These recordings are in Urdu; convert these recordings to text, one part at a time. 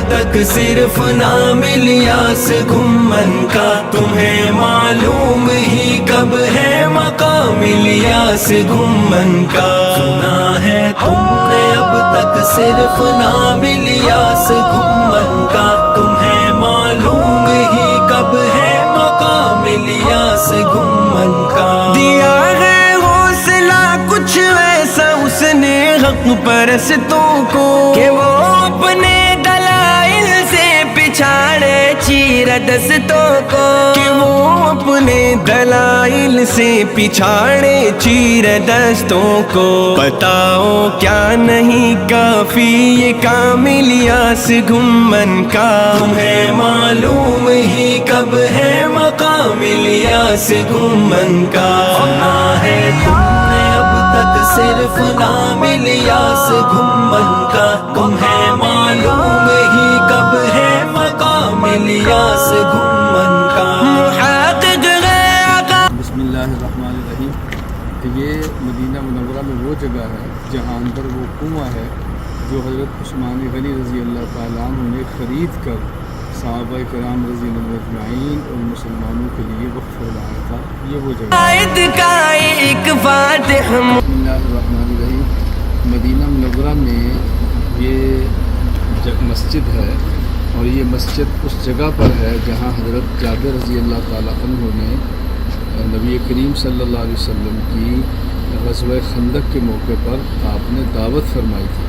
تک صرف نام الیاس گھمن کا، تمہیں معلوم ہی کب ہے مقام الیاس گھمن کا۔ سنا ہے تم نے اب تک صرف نام الیاس گھمن کا، تمہیں معلوم ہی کب ہے مقام الیاس گھمن کا۔ دیا ہے حوصلہ کچھ ایسا اس نے حق پرستوں کو کہ وہ اپنے دلائل سے پچھاڑے چیر دستوں کو، کہ وہ اپنے دلائل سے پچھاڑے چیر دستوں کو۔ بتاؤ کیا نہیں کافی یہ کام الیاس گھمن کا، تمہیں معلوم ہی کب ہے مقام الیاس گھمن کا۔ سنا ہے تم نے اب تک صرف نام الیاس گھمن کا، تمہیں معلوم ہی کب ہے مقام الیاس گھمن کا۔ محقق ہے بسم اللہ الرحمن الرحیم۔ یہ مدینہ منورہ میں وہ جگہ ہے جہاں اندر وہ کنواں ہے جو حضرت عثمان غنی رضی اللہ تعالیٰ عنہ نے خرید کر صحابہ کرام رضی اللہ اجمعین اور مسلمانوں کے لیے وقف فرمایا تھا۔ یہ وہ جگہ ہے۔ بسم اللہ الرحمن الرحیم۔ مدینہ منورہ میں یہ مسجد ہے، اور یہ مسجد اس جگہ پر ہے جہاں حضرت جابر رضی اللہ تعالیٰ عنہ نے نبی کریم صلی اللہ علیہ وسلم کی غزوہ خندق کے موقع پر آپ نے دعوت فرمائی تھی۔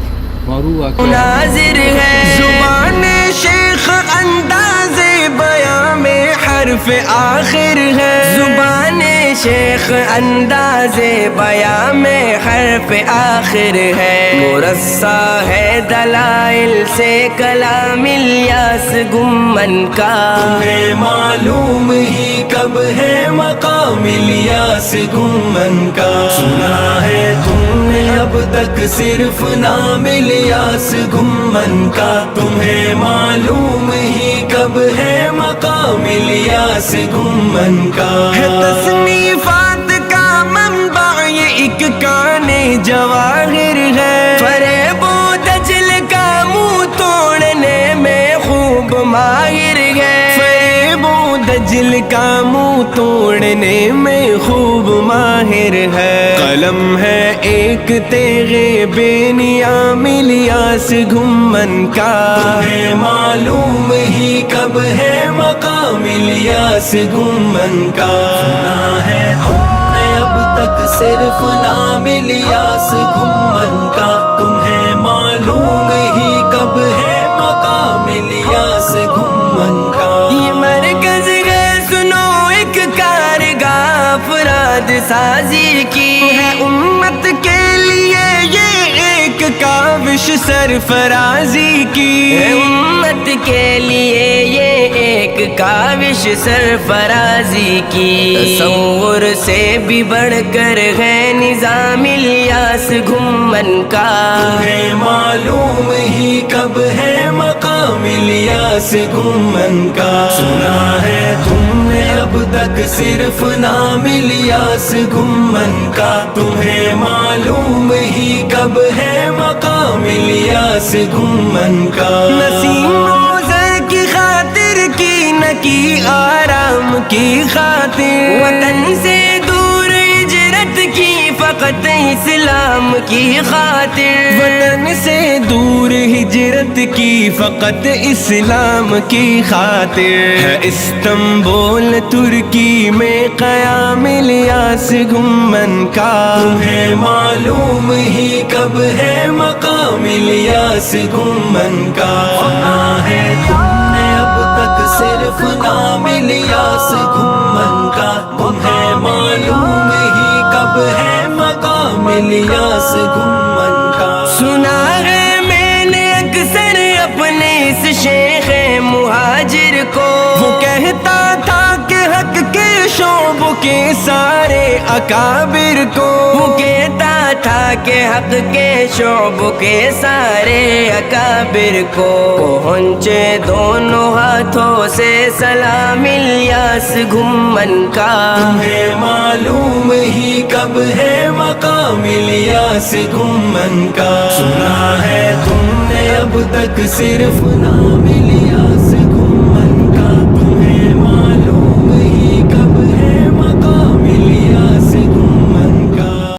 ناظر ہے زبان شیخ انداز بیاں میں حرف آخر ہے، زبان شیخ انداز بیاں میں حرف آخر ہے، مرصع ہے دلائل سے کلام الیاس گھمن کا، تمہیں معلوم ہی کب ہے مقام الیاس گھمن کا۔ سنا ہے تم نے اب تک صرف نام الیاس گھمن کا، تمہیں معلوم ہی کب ہے مقام الیاس گھمن کا۔ ہے تصنیفات کا منبع یہ ایک کان جواہر ہے، فریب و دجل کا منہ توڑنے میں خوب ماہر ہے، فریب و دجل کا منہ توڑنے میں خوب ماہر ہے۔ قلم ہے ایک تیغ بے نیام الیاس گھمن کا، تمہیں معلوم ہی کب ہے مقام الیاس گھمن کا۔ سنا ہے تم نے اب تک صرف نام الیاس گھمن کا، تمہیں معلوم ہی کب ہے مقام الیاس گھمن کا۔ یہ مرکز ہے سنو ایک کارگاہ افراد سازی کی ہے، امت کے لیے یہ ایک کاوش سرفرازی کی ہے، امت کے لیے یہ ایک کاوش سرفرازی کی، تصور سے بھی بڑھ کر ہے نظام الیاس گھمن کا، تمہیں معلوم ہی کب ہے مقام الیاس گھمن کا۔ سنا ہے تم نے اب تک صرف نام الیاس گھمن کا، تمہیں معلوم ہی کب ہے مقام الیاس گھمن کا۔ نسیم روزہ کی خاطر کی نہ کی آرام کی خاطر، وطن سے دور ہجرت کی فقط اسلام کی خاطر، وطن سے دور ہجرت کی فقط اسلام کی خاطر، ہے استنبول ترکی میں قیام الیاس گھمن کا، تمہیں معلوم ہی کب ہے مقام الیاس گھمن کا۔ سنا ہے تم نے اب تک صرف نام الیاس گھمن کا، تمہیں معلوم ہی کب ہے مقام الیاس گھمن کا۔ سنا ہے میں نے اکثر اپنے اس شیخ مہاجر کو، وہ کہتا تھا کہ حق کے شعب کے سارے اکابر کو، وہ کہتا تھا کہ حق کے شعب کے سارے اکابر کو، پہنچے دونوں ہاتھوں سے سلام الیاس گھمن کا، تمہیں معلوم ہی کب ہے مقام الیاس گھمن کا۔ سنا ہے تم نے اب تک صرف نام